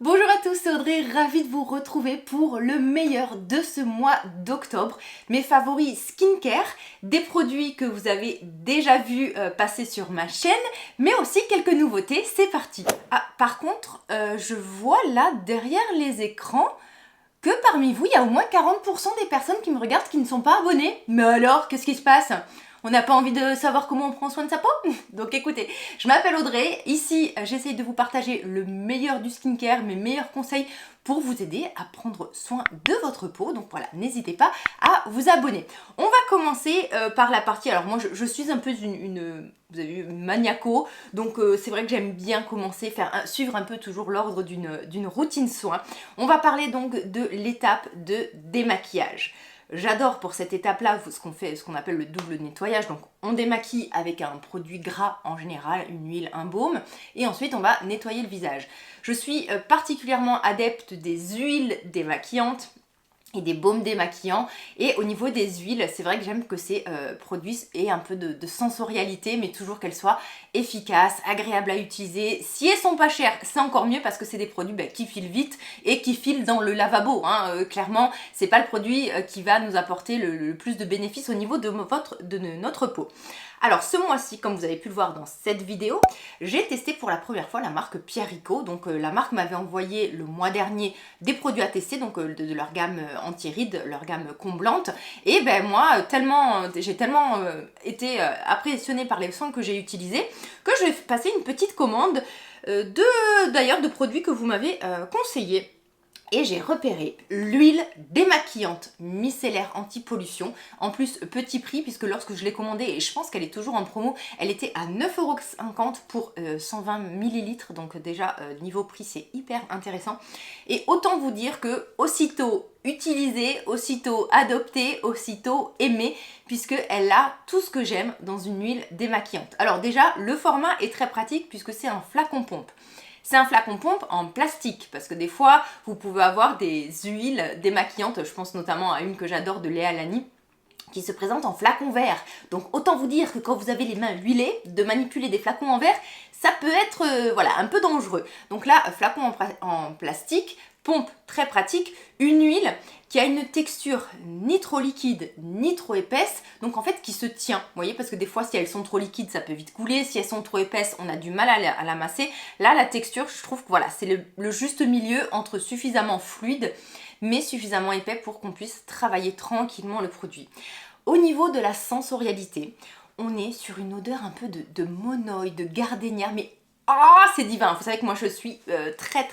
Bonjour à tous, c'est Audrey, ravie de vous retrouver pour le meilleur de ce mois d'octobre. Mes favoris skincare, des produits que vous avez déjà vus passer sur ma chaîne, mais aussi quelques nouveautés, c'est parti. Ah, par contre, je vois là derrière les écrans que parmi vous, il y a au moins 40% des personnes qui me regardent qui ne sont pas abonnées. Mais alors, qu'est-ce qui se passe ? On n'a pas envie de savoir comment on prend soin de sa peau? Donc écoutez, je m'appelle Audrey, ici j'essaye de vous partager le meilleur du skincare, mes meilleurs conseils pour vous aider à prendre soin de votre peau. Donc voilà, n'hésitez pas à vous abonner. On va commencer par la partie, alors moi je suis un peu vous avez vu, maniaco, donc c'est vrai que j'aime bien commencer, suivre un peu toujours l'ordre d'une routine soin. On va parler donc de l'étape de démaquillage. J'adore pour cette étape-là ce qu'on appelle le double nettoyage. Donc on démaquille avec un produit gras en général, une huile, un baume, et ensuite on va nettoyer le visage. Je suis particulièrement adepte des huiles démaquillantes et des baumes démaquillants, et au niveau des huiles, c'est vrai que j'aime que ces produits aient un peu de sensorialité, mais toujours qu'elles soient efficaces, agréables à utiliser. Si elles sont pas chères, c'est encore mieux parce que c'est des produits qui filent vite et qui filent dans le lavabo, hein. Clairement, c'est pas le produit qui va nous apporter le plus de bénéfices au niveau de notre peau. Alors ce mois-ci, comme vous avez pu le voir dans cette vidéo, j'ai testé pour la première fois la marque Pierrico. Donc la marque m'avait envoyé le mois dernier des produits à tester, donc de leur gamme anti-rides, leur gamme comblante. Et ben moi, j'ai tellement été impressionnée par les soins que j'ai utilisés que je vais passer une petite commande d'ailleurs de produits que vous m'avez conseillés. Et j'ai repéré l'huile démaquillante micellaire anti-pollution. En plus, petit prix, puisque lorsque je l'ai commandée, et je pense qu'elle est toujours en promo, elle était à 9,50 € pour 120 ml. Donc déjà, niveau prix, c'est hyper intéressant. Et autant vous dire que aussitôt utilisée, aussitôt adoptée, aussitôt aimée, puisqu'elle a tout ce que j'aime dans une huile démaquillante. Alors déjà, le format est très pratique puisque c'est un flacon pompe. C'est un flacon pompe en plastique, parce que des fois, vous pouvez avoir des huiles démaquillantes, je pense notamment à une que j'adore de Léa Lani, qui se présente en flacon vert. Donc autant vous dire que quand vous avez les mains huilées, de manipuler des flacons en verre, ça peut être voilà, un peu dangereux. Donc là, flacon en plastique, pompe très pratique, une huile qui a une texture ni trop liquide ni trop épaisse, donc en fait qui se tient, vous voyez, parce que des fois si elles sont trop liquides ça peut vite couler, si elles sont trop épaisses on a du mal à la masser. Là la texture, je trouve que voilà, c'est le juste milieu entre suffisamment fluide mais suffisamment épais pour qu'on puisse travailler tranquillement le produit. Au niveau de la sensorialité, on est sur une odeur un peu de monoï, de gardénia, mais c'est divin. Vous savez que moi je suis très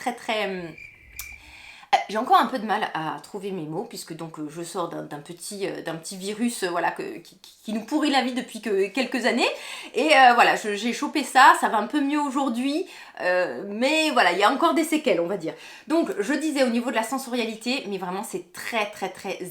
j'ai encore un peu de mal à trouver mes mots, puisque donc je sors d'un petit virus voilà, qui nous pourrit la vie depuis quelques années. Et voilà, j'ai chopé ça, ça va un peu mieux aujourd'hui, mais voilà, il y a encore des séquelles, on va dire. Donc je disais au niveau de la sensorialité, mais vraiment c'est très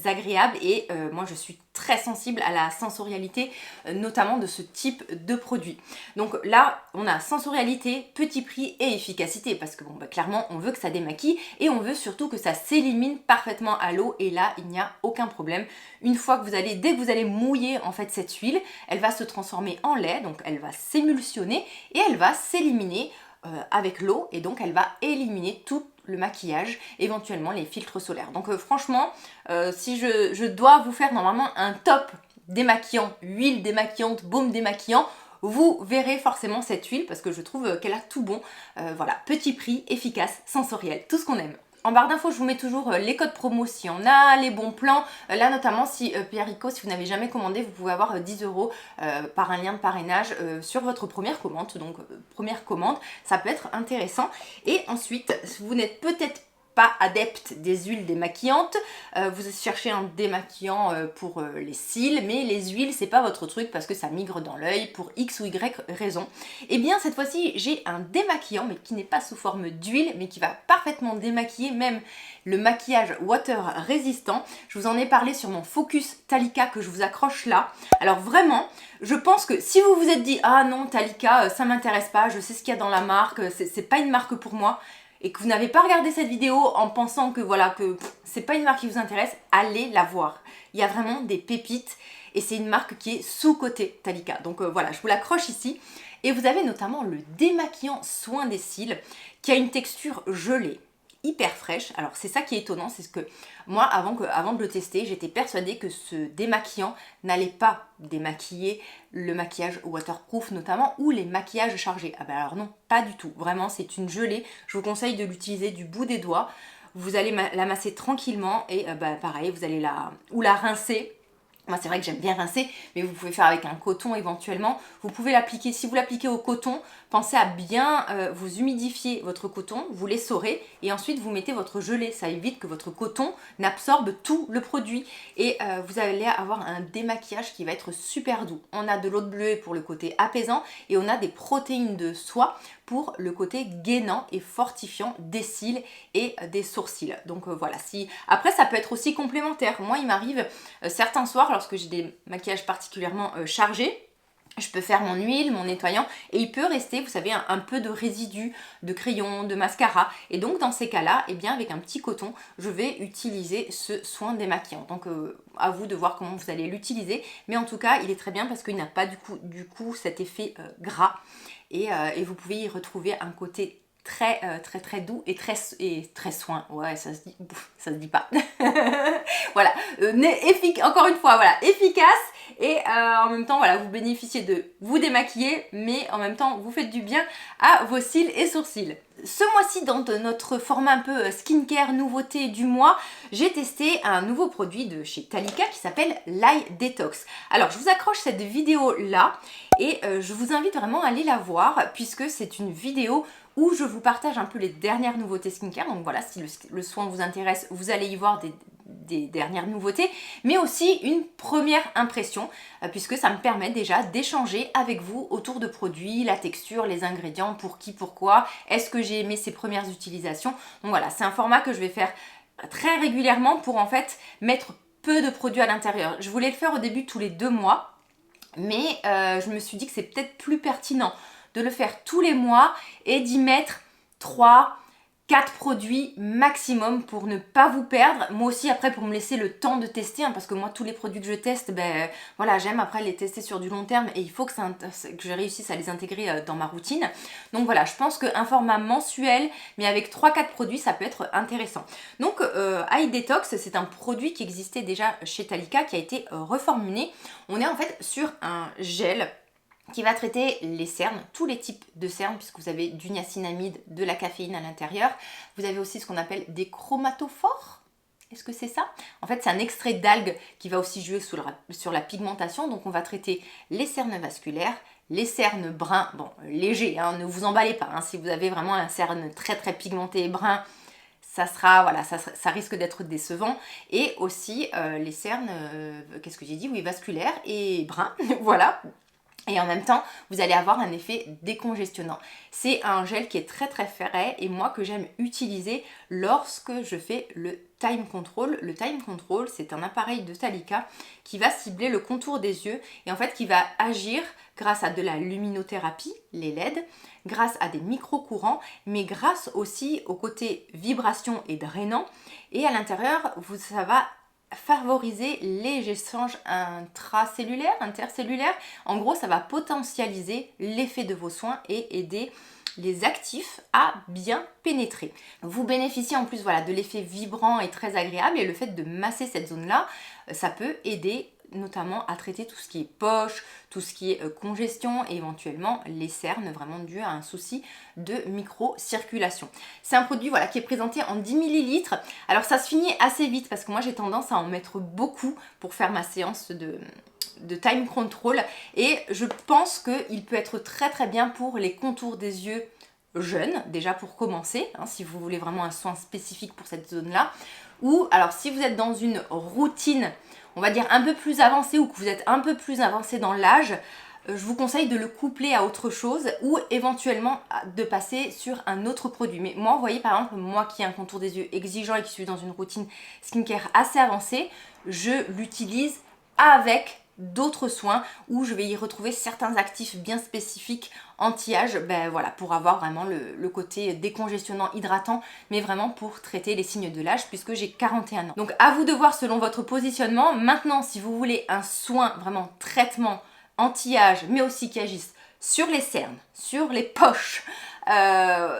agréable, et moi je suis très sensible à la sensorialité, notamment de ce type de produit. Donc là, on a sensorialité, petit prix et efficacité, parce que bon, clairement, on veut que ça démaquille et on veut surtout que ça s'élimine parfaitement à l'eau, et là, il n'y a aucun problème. Une fois que dès que vous allez mouiller en fait cette huile, elle va se transformer en lait, donc elle va s'émulsionner et elle va s'éliminer avec l'eau, et donc elle va éliminer tout le maquillage, éventuellement les filtres solaires. Donc franchement, si je dois vous faire normalement un top démaquillant, huile démaquillante, baume démaquillant, vous verrez forcément cette huile parce que je trouve qu'elle a tout bon. Voilà, petit prix, efficace, sensoriel, tout ce qu'on aime. En barre d'infos, je vous mets toujours les codes promo s'il y en a, les bons plans. Là, notamment, si Pierrico, si vous n'avez jamais commandé, vous pouvez avoir 10 € par un lien de parrainage sur votre première commande. Donc, première commande, ça peut être intéressant. Et ensuite, vous n'êtes peut-être pas adepte des huiles démaquillantes, vous cherchez un démaquillant pour les cils, mais les huiles c'est pas votre truc parce que ça migre dans l'œil pour X ou Y raison. Et bien cette fois-ci j'ai un démaquillant, mais qui n'est pas sous forme d'huile, mais qui va parfaitement démaquiller même le maquillage water résistant. Je vous en ai parlé sur mon Focus Talika que je vous accroche là. Alors vraiment, je pense que si vous vous êtes dit ah non Talika ça m'intéresse pas, je sais ce qu'il y a dans la marque, c'est pas une marque pour moi, et que vous n'avez pas regardé cette vidéo en pensant que voilà, que c'est pas une marque qui vous intéresse, allez la voir. Il y a vraiment des pépites et c'est une marque qui est sous-cotée Talika. Donc voilà, je vous l'accroche ici. Et vous avez notamment le démaquillant soin des cils qui a une texture gelée. hyper fraîche. Alors c'est ça qui est étonnant, c'est ce que moi avant de le tester, j'étais persuadée que ce démaquillant n'allait pas démaquiller le maquillage waterproof notamment ou les maquillages chargés. Ah ben alors non, pas du tout. Vraiment c'est une gelée. Je vous conseille de l'utiliser du bout des doigts. Vous allez la masser tranquillement et pareil, vous allez la rincer. Moi c'est vrai que j'aime bien rincer, mais vous pouvez faire avec un coton éventuellement. Vous pouvez l'appliquer, si vous l'appliquez au coton, pensez à bien vous humidifier votre coton, vous l'essorez et ensuite vous mettez votre gelée. Ça évite que votre coton n'absorbe tout le produit et vous allez avoir un démaquillage qui va être super doux. On a de l'eau de bleuet pour le côté apaisant et on a des protéines de soie pour le côté gainant et fortifiant des cils et des sourcils. Donc voilà, après ça peut être aussi complémentaire. Moi il m'arrive certains soirs lorsque j'ai des maquillages particulièrement chargés, je peux faire mon huile, mon nettoyant et il peut rester, vous savez, un peu de résidus de crayon, de mascara. Et donc dans ces cas-là, eh bien avec un petit coton, je vais utiliser ce soin démaquillant. Donc à vous de voir comment vous allez l'utiliser. Mais en tout cas, il est très bien parce qu'il n'a pas du coup cet effet gras. Et vous pouvez y retrouver un côté très doux et très soin. Ouais, ça se dit pas. Voilà, encore une fois, voilà, efficace et en même temps, voilà, vous bénéficiez de vous démaquiller, mais en même temps, vous faites du bien à vos cils et sourcils. Ce mois-ci, dans notre format un peu skincare nouveauté du mois, j'ai testé un nouveau produit de chez Talika qui s'appelle l'Eye Detox. Alors, je vous accroche cette vidéo-là et je vous invite vraiment à aller la voir puisque c'est une vidéo où je vous partage un peu les dernières nouveautés skincare. Donc voilà, si le soin vous intéresse, vous allez y voir des dernières nouveautés, mais aussi une première impression, puisque ça me permet déjà d'échanger avec vous autour de produits, la texture, les ingrédients, pour qui, pourquoi, est-ce que j'ai aimé ces premières utilisations. Donc voilà, c'est un format que je vais faire très régulièrement pour en fait mettre peu de produits à l'intérieur. Je voulais le faire au début tous les 2 mois, mais je me suis dit que c'est peut-être plus pertinent de le faire tous les mois et d'y mettre 3, 4 produits maximum pour ne pas vous perdre. Moi aussi après pour me laisser le temps de tester, parce que moi tous les produits que je teste, voilà, j'aime après les tester sur du long terme et il faut que je réussisse à les intégrer dans ma routine. Donc voilà, je pense qu'un format mensuel mais avec 3-4 produits ça peut être intéressant. Donc Eye Detox, c'est un produit qui existait déjà chez Talika qui a été reformulé. On est en fait sur un gel qui va traiter les cernes, tous les types de cernes, puisque vous avez du niacinamide, de la caféine à l'intérieur. Vous avez aussi ce qu'on appelle des chromatophores. Est-ce que c'est ça? En fait, c'est un extrait d'algues qui va aussi jouer sur la pigmentation. Donc, on va traiter les cernes vasculaires, les cernes bruns, bon, légers, ne vous emballez pas. Si vous avez vraiment un cerne très pigmenté et brun, ça risque d'être décevant. Et aussi les cernes, qu'est-ce que j'ai dit? Oui, vasculaires et bruns, voilà. Et en même temps, vous allez avoir un effet décongestionnant. C'est un gel qui est très frais et moi que j'aime utiliser lorsque je fais le Time Control. Le Time Control, c'est un appareil de Talika qui va cibler le contour des yeux et en fait qui va agir grâce à de la luminothérapie, les LED, grâce à des micro-courants, mais grâce aussi au côté vibration et drainant. Et à l'intérieur, ça va favoriser les échanges intracellulaires, intercellulaires. En gros, ça va potentialiser l'effet de vos soins et aider les actifs à bien pénétrer. Vous bénéficiez en plus de l'effet vibrant et très agréable et le fait de masser cette zone-là, ça peut aider notamment à traiter tout ce qui est poche, tout ce qui est congestion et éventuellement les cernes vraiment dues à un souci de micro-circulation. C'est un produit qui est présenté en 10 ml. Alors ça se finit assez vite parce que moi j'ai tendance à en mettre beaucoup pour faire ma séance de Time Control et je pense qu'il peut être très bien pour les contours des yeux jeunes, déjà pour commencer, si vous voulez vraiment un soin spécifique pour cette zone-là. Ou alors si vous êtes dans une routine on va dire un peu plus avancé ou que vous êtes un peu plus avancé dans l'âge, je vous conseille de le coupler à autre chose ou éventuellement de passer sur un autre produit. Mais moi, vous voyez par exemple, moi qui ai un contour des yeux exigeant et qui suis dans une routine skincare assez avancée, je l'utilise avec d'autres soins où je vais y retrouver certains actifs bien spécifiques anti-âge, pour avoir vraiment le côté décongestionnant, hydratant, mais vraiment pour traiter les signes de l'âge puisque j'ai 41 ans. Donc à vous de voir selon votre positionnement. Maintenant, si vous voulez un soin, vraiment traitement anti-âge, mais aussi qui agisse sur les cernes, sur les poches,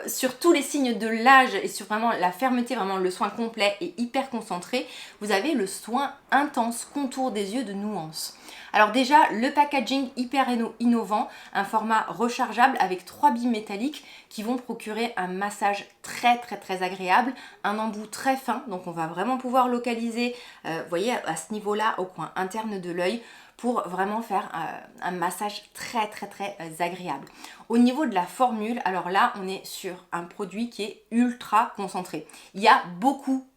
sur tous les signes de l'âge et sur vraiment la fermeté, vraiment le soin complet et hyper concentré, vous avez le soin intense contour des yeux de nuance. Alors déjà, le packaging hyper innovant, un format rechargeable avec 3 billes métalliques qui vont procurer un massage très agréable, un embout très fin, donc on va vraiment pouvoir localiser, vous voyez, à ce niveau-là, au coin interne de l'œil, pour vraiment faire un massage très agréable. Au niveau de la formule, alors là on est sur un produit qui est ultra concentré. Il y a beaucoup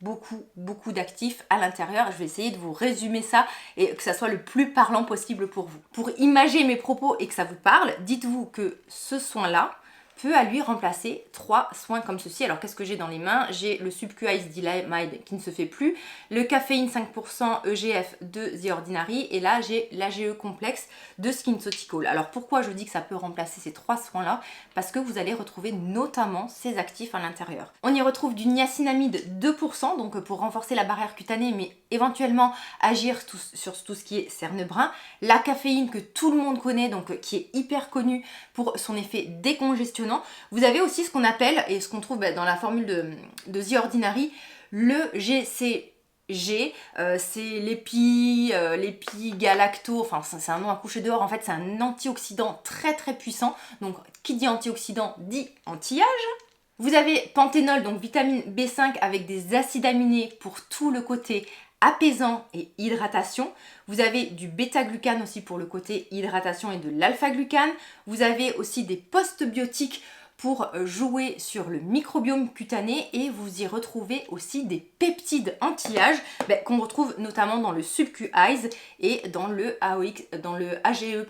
d'actifs à l'intérieur. Je vais essayer de vous résumer ça et que ça soit le plus parlant possible pour vous. Pour imager mes propos et que ça vous parle, dites-vous que ce soin-là peut à lui remplacer 3 soins comme ceci. Alors qu'est-ce que j'ai dans les mains? J'ai le Subcu Ice Delamide qui ne se fait plus, le caféine 5% EGF de The Ordinary et là j'ai l'AGE complexe de SkinCeuticals. Alors pourquoi je dis que ça peut remplacer ces 3 soins là? Parce que vous allez retrouver notamment ces actifs à l'intérieur. On y retrouve du niacinamide 2%, donc pour renforcer la barrière cutanée mais éventuellement agir sur tout ce qui est cerne brun, la caféine que tout le monde connaît, donc qui est hyper connue pour son effet décongestionnant. Vous avez aussi ce qu'on appelle, et ce qu'on trouve dans la formule de The Ordinary, le GCG, c'est l'épi galacto, enfin c'est un nom à coucher dehors, en fait c'est un antioxydant très puissant, donc qui dit antioxydant dit anti-âge. Vous avez panthénol, donc vitamine B5 avec des acides aminés pour tout le côté apaisant et hydratation. Vous avez du bêta-glucane aussi pour le côté hydratation et de l'alpha-glucane. Vous avez aussi des postbiotiques pour jouer sur le microbiome cutané et vous y retrouvez aussi des peptides anti-âge qu'on retrouve notamment dans le Subcu Eyes et dans le AGE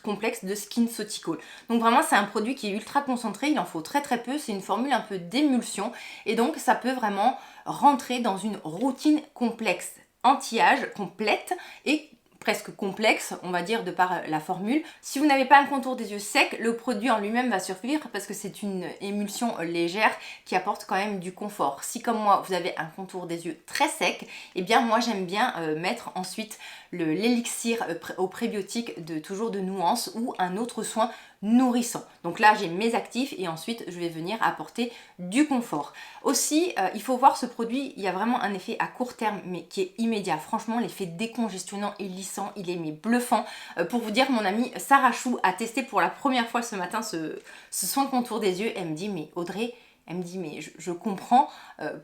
complexe de SkinCeuticals. Donc vraiment c'est un produit qui est ultra concentré, il en faut très peu, c'est une formule un peu d'émulsion et donc ça peut vraiment rentrer dans une routine complexe anti-âge complète et presque complexe, on va dire, de par la formule. Si vous n'avez pas un contour des yeux sec, le produit en lui-même va suffire parce que c'est une émulsion légère qui apporte quand même du confort. Si comme moi, vous avez un contour des yeux très sec, eh bien moi j'aime bien mettre ensuite l'élixir au prébiotique toujours de nuance ou un autre soin nourrissant. Donc là j'ai mes actifs et ensuite je vais venir apporter du confort. Aussi il faut voir ce produit, il y a vraiment un effet à court terme mais qui est immédiat. Franchement l'effet décongestionnant et lissant, il est bluffant. Pour vous dire, mon amie Sarah Chou a testé pour la première fois ce matin ce soin contour des yeux. Elle me dit mais Audrey, elle me dit mais je comprends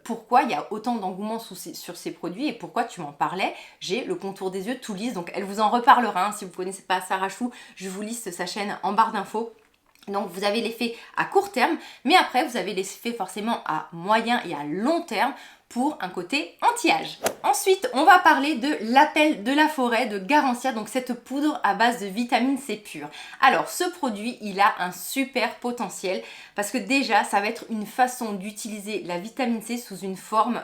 pourquoi il y a autant d'engouement sur ces produits et pourquoi tu m'en parlais. J'ai le contour des yeux tout lisse, donc elle vous en reparlera. Si vous ne connaissez pas Sarah Chou, je vous liste sa chaîne en barre d'infos. Donc vous avez l'effet à court terme, mais après vous avez l'effet forcément à moyen et à long terme pour un côté anti-âge. Ensuite, on va parler de l'appel de la forêt de Garancia, donc cette poudre à base de vitamine C pure. Alors ce produit, il a un super potentiel parce que déjà, ça va être une façon d'utiliser la vitamine C sous une forme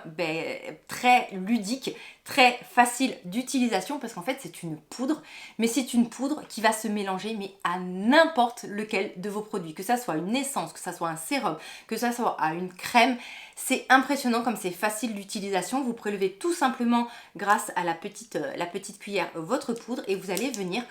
très ludique, très facile d'utilisation parce qu'en fait c'est une poudre, mais c'est une poudre qui va se mélanger mais à n'importe lequel de vos produits, que ça soit une essence, que ça soit un sérum, que ça soit à une crème. C'est impressionnant comme c'est facile d'utilisation. Vous prélevez tout simplement grâce à la petite cuillère votre poudre et vous allez venir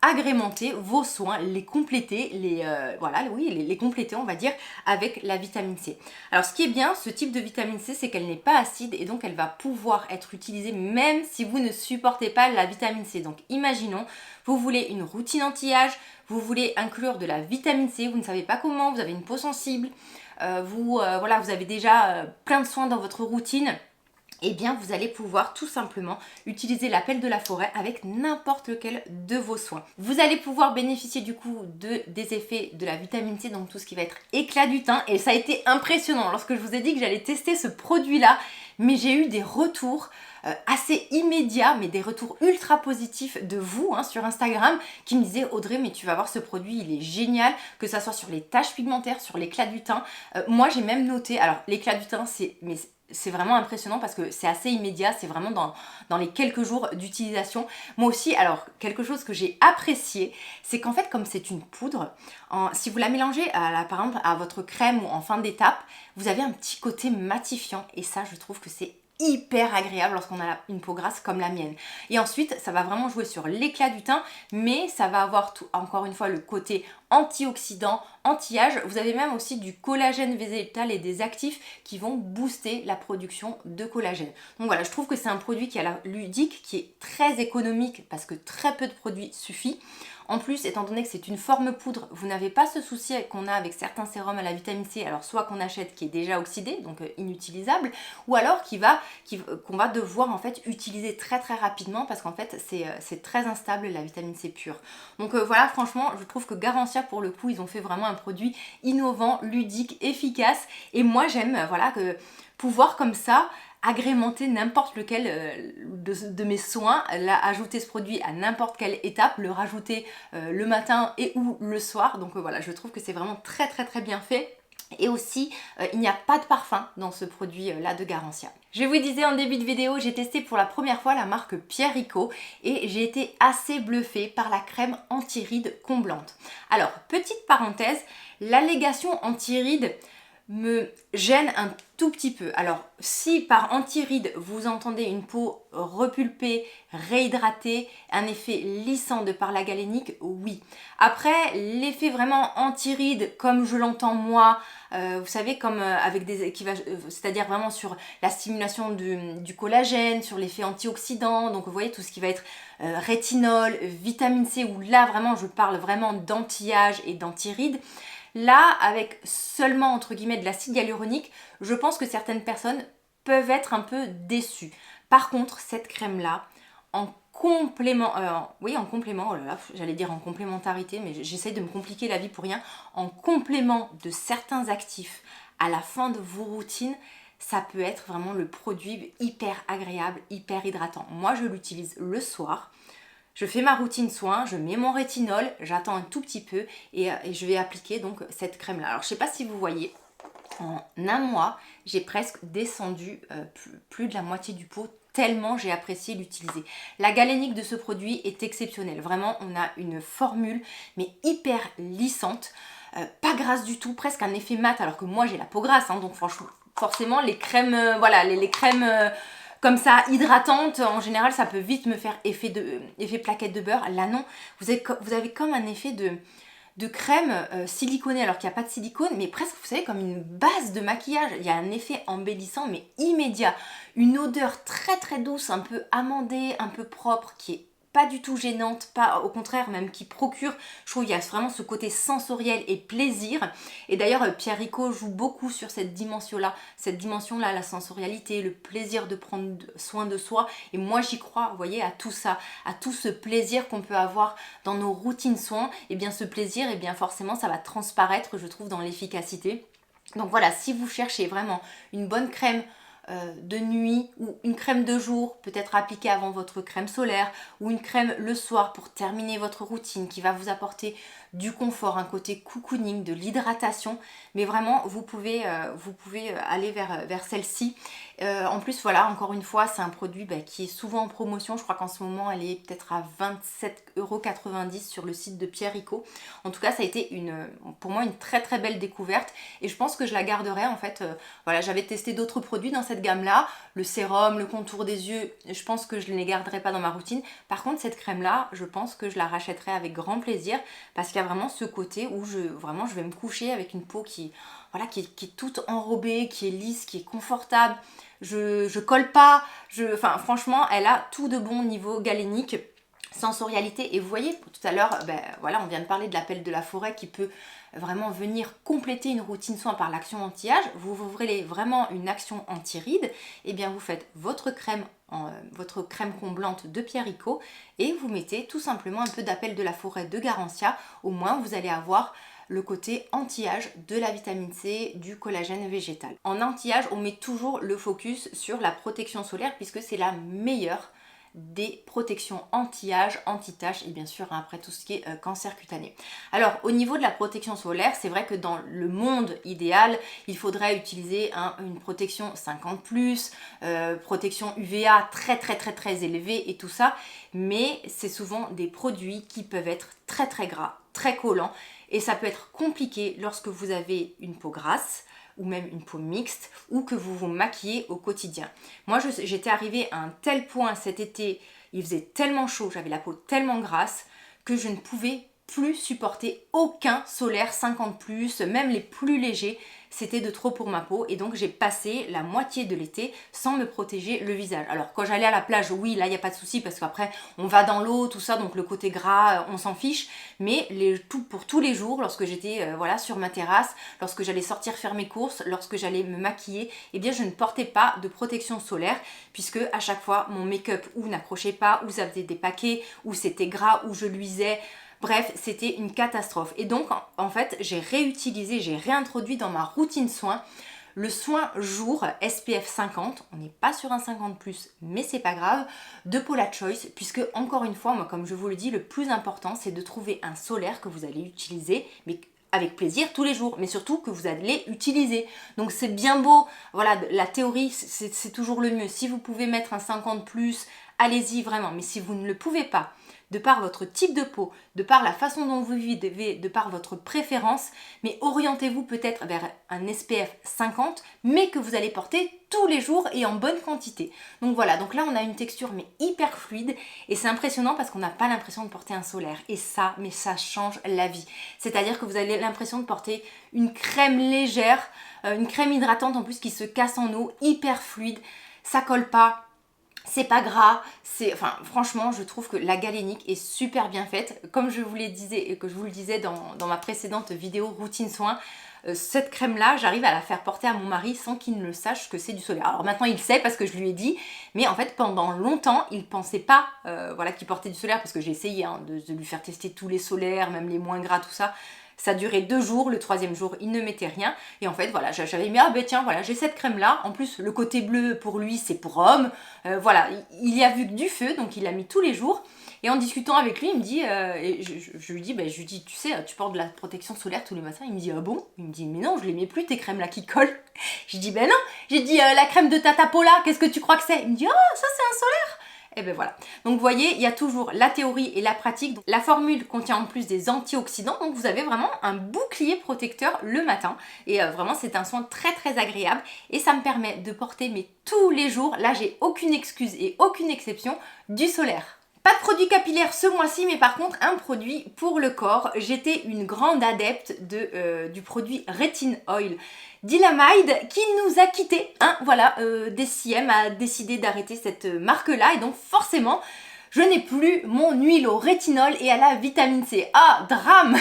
agrémenter vos soins, les compléter, les compléter on va dire avec la vitamine C. Alors ce qui est bien, ce type de vitamine C, c'est qu'elle n'est pas acide et donc elle va pouvoir être utilisée même si vous ne supportez pas la vitamine C. Donc imaginons, vous voulez une routine anti-âge, vous voulez inclure de la vitamine C, vous ne savez pas comment, vous avez une peau sensible, vous avez déjà plein de soins dans votre routine. Eh bien vous allez pouvoir tout simplement utiliser l'appel de la forêt avec n'importe lequel de vos soins. Vous allez pouvoir bénéficier du coup des effets de la vitamine C, donc tout ce qui va être éclat du teint. Et ça a été impressionnant lorsque je vous ai dit que j'allais tester ce produit-là, mais j'ai eu des retours assez immédiats, mais des retours ultra positifs de vous sur Instagram qui me disaient Audrey, mais tu vas voir ce produit, il est génial, que ça soit sur les taches pigmentaires, sur l'éclat du teint. Moi j'ai même noté, alors l'éclat du teint c'est vraiment impressionnant parce que c'est assez immédiat, c'est vraiment dans les quelques jours d'utilisation. Moi aussi, alors quelque chose que j'ai apprécié, c'est qu'en fait comme c'est une poudre, si vous la mélangez par exemple à votre crème ou en fin d'étape, vous avez un petit côté matifiant et ça je trouve que c'est hyper agréable lorsqu'on a une peau grasse comme la mienne. Et ensuite, ça va vraiment jouer sur l'éclat du teint, mais ça va avoir encore une fois le côté antioxydant, anti-âge. Vous avez même aussi du collagène végétal et des actifs qui vont booster la production de collagène. Donc voilà, je trouve que c'est un produit qui a la ludique, qui est très économique parce que très peu de produits suffit. En plus, étant donné que c'est une forme poudre, vous n'avez pas ce souci qu'on a avec certains sérums à la vitamine C, alors soit qu'on achète qui est déjà oxydé, donc inutilisable, ou alors qu'on va devoir en fait utiliser très très rapidement parce qu'en fait c'est très instable la vitamine C pure. Donc voilà, franchement, je trouve que Garancia pour le coup, ils ont fait vraiment un produit innovant, ludique, efficace, et moi j'aime voilà que pouvoir comme ça agrémenter n'importe lequel de mes soins, ajouter ce produit à n'importe quelle étape, le rajouter le matin et ou le soir. Donc voilà, je trouve que c'est vraiment très très très bien fait. Et aussi, il n'y a pas de parfum dans ce produit-là de Garancia. Je vous disais en début de vidéo, j'ai testé pour la première fois la marque Pierrico et j'ai été assez bluffée par la crème anti-rides comblante. Alors, petite parenthèse, l'allégation anti-rides me gêne un tout petit peu. Alors, si par anti-rides vous entendez une peau repulpée, réhydratée, un effet lissant de par la galénique, oui. Après, l'effet vraiment anti-rides, comme je l'entends moi, vous savez, comme avec c'est-à-dire vraiment sur la stimulation du collagène, sur l'effet antioxydant, donc vous voyez tout ce qui va être rétinol, vitamine C, où là vraiment je parle vraiment d'anti-âge et d'anti-rides. Là, avec seulement entre guillemets de l'acide hyaluronique, je pense que certaines personnes peuvent être un peu déçues. Par contre, cette crème-là, en complément, oh là là, j'allais dire en complémentarité, mais j'essaie de me compliquer la vie pour rien, en complément de certains actifs à la fin de vos routines, ça peut être vraiment le produit hyper agréable, hyper hydratant. Moi, je l'utilise le soir. Je fais ma routine soin, je mets mon rétinol, j'attends un tout petit peu et je vais appliquer donc cette crème là. Alors je ne sais pas si vous voyez, en un mois, j'ai presque descendu plus de la moitié du pot tellement j'ai apprécié l'utiliser. La galénique de ce produit est exceptionnelle. Vraiment, on a une formule mais hyper lissante, pas grasse du tout, presque un effet mat alors que moi j'ai la peau grasse, hein, donc franchement, forcément les crèmes, voilà, les crèmes comme ça, hydratante, en général, ça peut vite me faire effet plaquette de beurre. Là, non, vous avez comme un effet de crème siliconée, alors qu'il n'y a pas de silicone, mais presque, vous savez, comme une base de maquillage. Il y a un effet embellissant, mais immédiat. Une odeur très très douce, un peu amandée, un peu propre, qui est pas du tout gênante, pas au contraire même qui procure, je trouve qu'il y a vraiment ce côté sensoriel et plaisir. Et d'ailleurs Pierrico joue beaucoup sur cette dimension-là, la sensorialité, le plaisir de prendre soin de soi. Et moi j'y crois, vous voyez, à tout ça, à tout ce plaisir qu'on peut avoir dans nos routines soins. Et bien ce plaisir, et bien forcément ça va transparaître, je trouve, dans l'efficacité. Donc voilà, si vous cherchez vraiment une bonne crème de nuit ou une crème de jour, peut-être appliquée avant votre crème solaire, ou une crème le soir pour terminer votre routine qui va vous apporter du confort, un côté cocooning, de l'hydratation, mais vraiment vous pouvez aller vers celle-ci. En plus voilà, encore une fois, c'est un produit qui est souvent en promotion. Je crois qu'en ce moment elle est peut-être à 27,90 € sur le site de Pierrico. En tout cas, ça a été pour moi une très très belle découverte et je pense que je la garderai en fait. Voilà, j'avais testé d'autres produits dans cette gamme là, le sérum, le contour des yeux, je pense que je ne les garderai pas dans ma routine. Par contre cette crème là, je pense que je la rachèterai avec grand plaisir parce qu'il y a vraiment ce côté où je vais me coucher avec une peau qui est toute enrobée, qui est lisse, qui est confortable. Je colle pas, franchement elle a tout de bon niveau galénique, sensorialité. Et vous voyez, tout à l'heure, on vient de parler de l'appel de la forêt qui peut vraiment venir compléter une routine soin par l'action anti-âge. Vous ouvrez vraiment une action anti-rides, et bien vous faites votre crème comblante de Pierrico et vous mettez tout simplement un peu d'appel de la forêt de Garancia. Au moins vous allez avoir le côté anti-âge de la vitamine C, du collagène végétal. En anti-âge, on met toujours le focus sur la protection solaire puisque c'est la meilleure des protections anti-âge, anti-taches et bien sûr après tout ce qui est cancer cutané. Alors au niveau de la protection solaire, c'est vrai que dans le monde idéal, il faudrait utiliser une protection 50+, protection UVA très très très très élevée et tout ça, mais c'est souvent des produits qui peuvent être très très gras, très collants et ça peut être compliqué lorsque vous avez une peau grasse ou même une peau mixte, ou que vous vous maquillez au quotidien. Moi, j'étais arrivée à un tel point cet été, il faisait tellement chaud, j'avais la peau tellement grasse, que je ne pouvais plus supporter aucun solaire 50+, même les plus légers, c'était de trop pour ma peau et donc j'ai passé la moitié de l'été sans me protéger le visage. Alors quand j'allais à la plage, oui, là il n'y a pas de souci parce qu'après on va dans l'eau, tout ça, donc le côté gras, on s'en fiche, mais pour tous les jours, lorsque j'étais voilà, sur ma terrasse, lorsque j'allais sortir faire mes courses, lorsque j'allais me maquiller, eh bien je ne portais pas de protection solaire puisque à chaque fois mon make-up ou n'accrochait pas, ou ça faisait des paquets, ou c'était gras, ou je luisais. Bref, c'était une catastrophe. Et donc, en fait, j'ai réintroduit dans ma routine soin le soin jour SPF 50. On n'est pas sur un 50+, mais c'est pas grave, de Paula Choice, puisque encore une fois, moi, comme je vous le dis, le plus important, c'est de trouver un solaire que vous allez utiliser, mais avec plaisir tous les jours, mais surtout que vous allez utiliser. Donc c'est bien beau, voilà, la théorie, c'est toujours le mieux. Si vous pouvez mettre un 50+, allez-y vraiment, mais si vous ne le pouvez pas, de par votre type de peau, de par la façon dont vous vivez, de par votre préférence, mais orientez-vous peut-être vers un SPF 50, mais que vous allez porter tous les jours et en bonne quantité. Donc voilà, donc là on a une texture mais hyper fluide et c'est impressionnant parce qu'on n'a pas l'impression de porter un solaire. Et ça, mais ça change la vie. C'est-à-dire que vous avez l'impression de porter une crème légère, une crème hydratante en plus qui se casse en eau, hyper fluide, ça colle pas. C'est pas gras, franchement je trouve que la galénique est super bien faite. Comme je vous le disais dans ma précédente vidéo routine soin, cette crème là j'arrive à la faire porter à mon mari sans qu'il ne le sache que c'est du solaire. Alors maintenant il sait parce que je lui ai dit, mais en fait pendant longtemps il pensait pas voilà, qu'il portait du solaire parce que j'ai essayé de lui faire tester tous les solaires, même les moins gras, tout ça. Ça durait 2 jours, le 3e jour il ne mettait rien et en fait voilà, j'avais mis, ah ben tiens voilà, j'ai cette crème là, en plus le côté bleu pour lui c'est pour homme, voilà, il y a vu que du feu, donc il l'a mis tous les jours. Et en discutant avec lui, il me dit, et je lui dis, tu sais, tu portes de la protection solaire tous les matins. Il me dit, ah bon? Il me dit, mais non, je les mets plus tes crèmes là qui collent. Je dis, ben non, j'ai dit, la crème de Tata Paula, qu'est-ce que tu crois que c'est? Il me dit, ah ça c'est un solaire. Et ben voilà. Donc vous voyez, il y a toujours la théorie et la pratique. Donc, la formule contient en plus des antioxydants, donc vous avez vraiment un bouclier protecteur le matin. Et vraiment, c'est un soin très très agréable. Et ça me permet de porter, mais tous les jours, là j'ai aucune excuse et aucune exception, du solaire. Pas de produit capillaire ce mois-ci, mais par contre un produit pour le corps. J'étais une grande adepte du produit Retin Oil d'Ilamide qui nous a quittés. Voilà, DCM a décidé d'arrêter cette marque-là et donc forcément, je n'ai plus mon huile au rétinol et à la vitamine C. Ah, drame.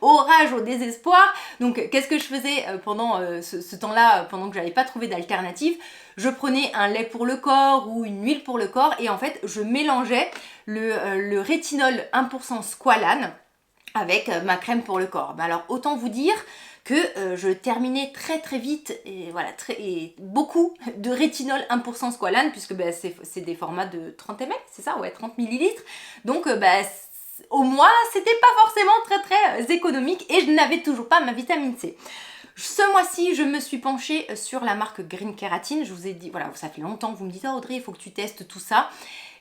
Orage au désespoir. Donc, qu'est-ce que je faisais pendant ce temps-là, pendant que je n'avais pas trouvé d'alternative? Je prenais un lait pour le corps ou une huile pour le corps et en fait, je mélangeais le rétinol 1% squalane avec ma crème pour le corps. Alors, autant vous dire que je terminais très très vite et voilà, beaucoup de rétinol 1% squalane puisque c'est des formats de 30 ml, c'est ça, ouais, 30 millilitres. Donc au mois, c'était pas forcément très très économique et je n'avais toujours pas ma vitamine C. Ce mois-ci, je me suis penchée sur la marque Green Keratin. Je vous ai dit, voilà, ça fait longtemps que vous me dites, oh Audrey, il faut que tu testes tout ça.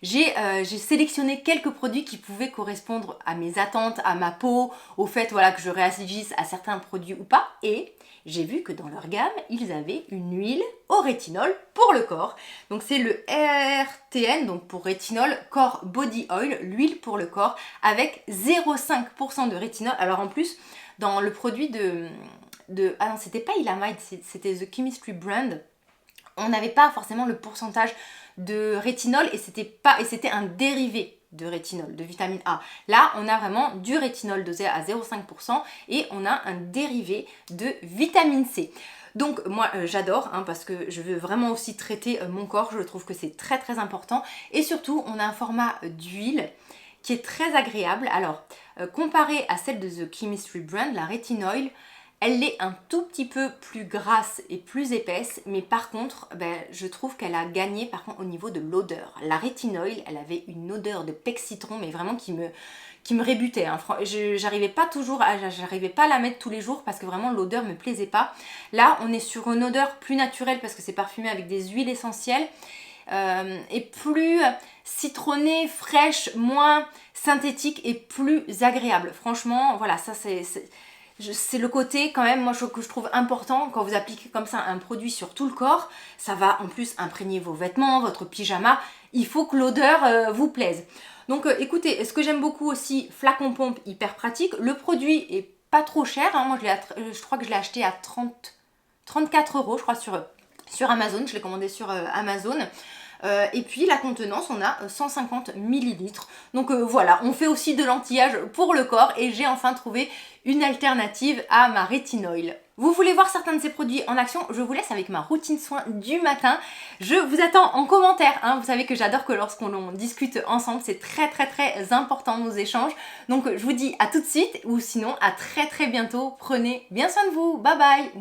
J'ai sélectionné quelques produits qui pouvaient correspondre à mes attentes, à ma peau, au fait voilà, que je réagisse à certains produits ou pas. Et j'ai vu que dans leur gamme, ils avaient une huile au rétinol pour le corps. Donc c'est le RTN, donc pour rétinol Core Body Oil, l'huile pour le corps, avec 0,5% de rétinol. Alors en plus, dans le produit ah non, c'était pas Ilamide, c'était The Chemistry Brand. On n'avait pas forcément le pourcentage de rétinol et c'était un dérivé de rétinol, de vitamine A. Là, on a vraiment du rétinol dosé à 0,5% et on a un dérivé de vitamine C. Donc moi j'adore parce que je veux vraiment aussi traiter mon corps, je trouve que c'est très très important et surtout on a un format d'huile qui est très agréable. Alors comparé à celle de The Chemistry Brand, la Retin Oil, elle est un tout petit peu plus grasse et plus épaisse, mais par contre, je trouve qu'elle a gagné par contre au niveau de l'odeur. La Retin Oil, elle avait une odeur de pec citron, mais vraiment qui me rébutait. J'arrivais pas à la mettre tous les jours parce que vraiment l'odeur me plaisait pas. Là, on est sur une odeur plus naturelle parce que c'est parfumé avec des huiles essentielles et plus citronnée, fraîche, moins synthétique et plus agréable. Franchement, voilà, ça c'est c'est le côté quand même, moi, que je trouve important quand vous appliquez comme ça un produit sur tout le corps. Ça va en plus imprégner vos vêtements, votre pyjama. Il faut que l'odeur vous plaise. Donc écoutez, ce que j'aime beaucoup aussi, flacon pompe, hyper pratique. Le produit est pas trop cher. Hein. Moi, je crois que je l'ai acheté à 34 euros, je crois, sur Amazon. Je l'ai commandé sur Amazon. Et puis la contenance, on a 150 millilitres. Donc voilà, on fait aussi de l'anti-âge pour le corps et j'ai enfin trouvé une alternative à ma rétinoïl. Vous voulez voir certains de ces produits en action? Je vous laisse avec ma routine soin du matin. Je vous attends en commentaire. Hein. Vous savez que j'adore que lorsqu'on discute ensemble, c'est très important nos échanges. Donc je vous dis à tout de suite ou sinon à très bientôt. Prenez bien soin de vous. Bye bye.